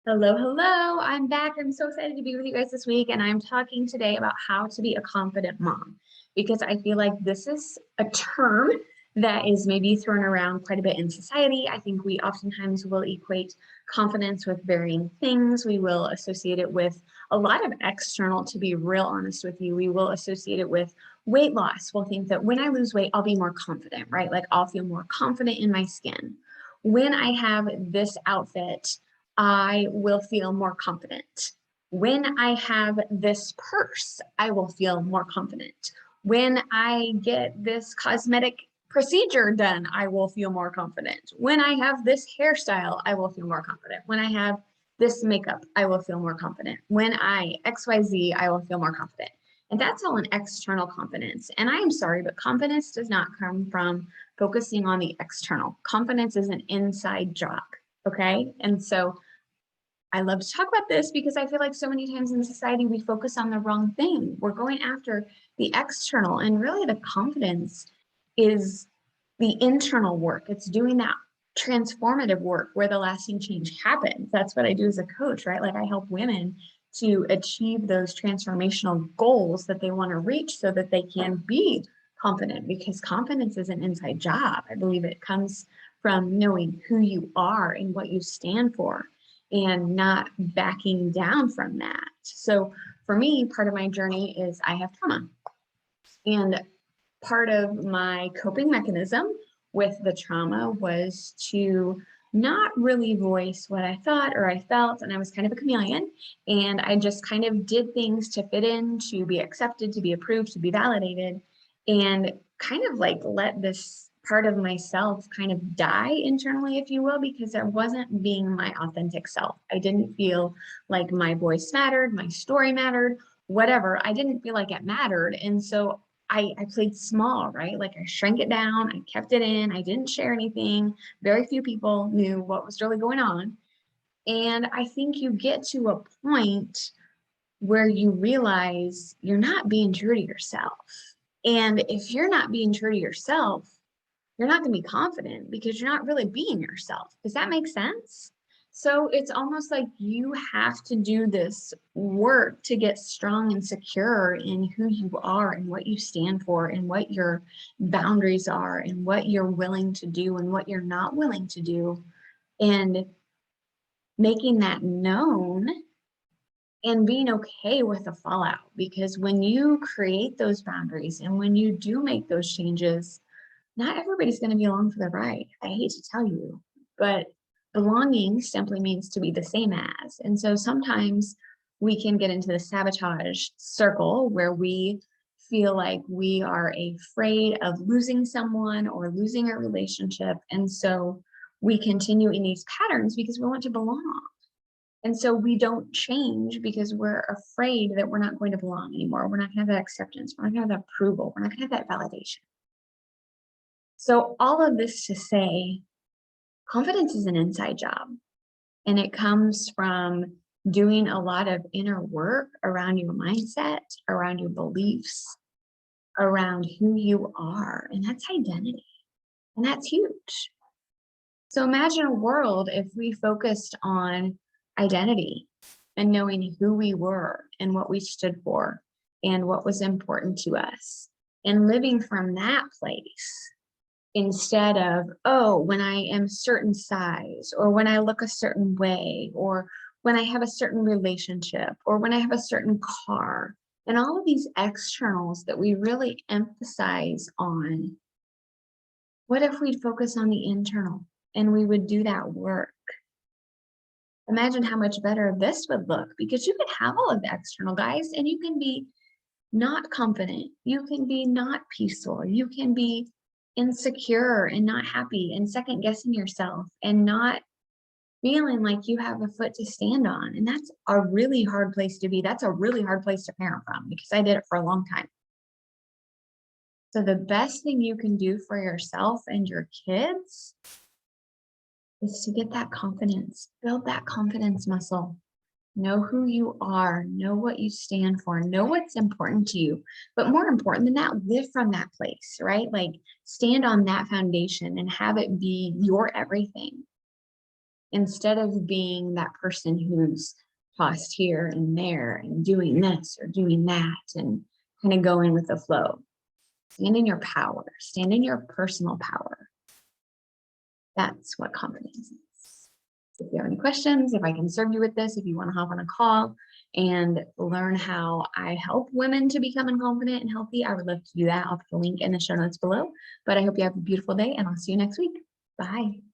Hello, hello. I'm back. I'm so excited to be with you guys this week. And I'm talking today about how to be a confident mom because I feel like this is a term that is maybe thrown around quite a bit in society. I think we oftentimes will equate confidence with varying things. We will associate it with a lot of external, to be real honest with you. We will associate it with weight loss. We'll think that when I lose weight, I'll be more confident, right? Like I'll feel more confident in my skin. When I have this outfit, I will feel more confident. When I have this purse, I will feel more confident. When I get this cosmetic procedure done, I will feel more confident. When I have this hairstyle, I will feel more confident. When I have this makeup, I will feel more confident. When I XYZ, I will feel more confident. And that's all an external confidence. And I am sorry, but confidence does not come from focusing on the external. Confidence is an inside job. Okay. And so I love to talk about this because I feel like so many times in society we focus on the wrong thing. We're going after the external, and really the confidence is the internal work. It's doing that transformative work where the lasting change happens. That's what I do as a coach, right? Like I help women to achieve those transformational goals that they want to reach so that they can be confident, because confidence is an inside job. I believe it comes from knowing who you are and what you stand for and not backing down from that. So for me, part of my journey is I have trauma. And part of my coping mechanism with the trauma was to not really voice what I thought or I felt. And I was kind of a chameleon. And I just kind of did things to fit in, to be accepted, to be approved, to be validated, and kind of like let this part of myself kind of die internally, if you will, because I wasn't being my authentic self. I didn't feel like my voice mattered, my story mattered, whatever. I didn't feel like it mattered. And so I played small, right? Like I shrank it down, I kept it in, I didn't share anything. Very few people knew what was really going on. And I think you get to a point where you realize you're not being true to yourself. And if you're not being true to yourself, you're not going to be confident because you're not really being yourself. Does that make sense? So it's almost like you have to do this work to get strong and secure in who you are and what you stand for and what your boundaries are and what you're willing to do and what you're not willing to do. And making that known and being okay with the fallout. Because when you create those boundaries and when you do make those changes, not everybody's going to be along for the ride. I hate to tell you, but belonging simply means to be the same as. And so sometimes we can get into the sabotage circle where we feel like we are afraid of losing someone or losing a relationship. And so we continue in these patterns because we want to belong. And so we don't change because we're afraid that we're not going to belong anymore. We're not going to have that acceptance. We're not going to have that approval. We're not going to have that validation. So all of this to say, confidence is an inside job, and it comes from doing a lot of inner work around your mindset, around your beliefs, around who you are, and that's identity. And that's huge. So imagine a world if we focused on identity and knowing who we were and what we stood for and what was important to us and living from that place instead of, oh, when I am certain size or when I look a certain way or when I have a certain relationship or when I have a certain car and all of these externals that we really emphasize on. What if we'd focus on the internal and we would do that work? Imagine how much better this would look, because you could have all of the external, guys, and you can be not confident. You can be not peaceful. You can be insecure and not happy and second guessing yourself and not feeling like you have a foot to stand on. And that's a really hard place to be. That's a really hard place to parent from, because I did it for a long time. So the best thing you can do for yourself and your kids is to get that confidence, build that confidence muscle. Know who you are, know what you stand for, know what's important to you. But more important than that, live from that place, right? Like stand on that foundation and have it be your everything. instead of being that person who's tossed here and there and doing this or doing that and kind of going with the flow. Stand in your power, stand in your personal power. That's what confidence is. If you have any questions, if I can serve you with this, if you want to hop on a call and learn how I help women to become confident and healthy, I would love to do that. I'll put a link in the show notes below. But I hope you have a beautiful day and I'll see you next week. Bye.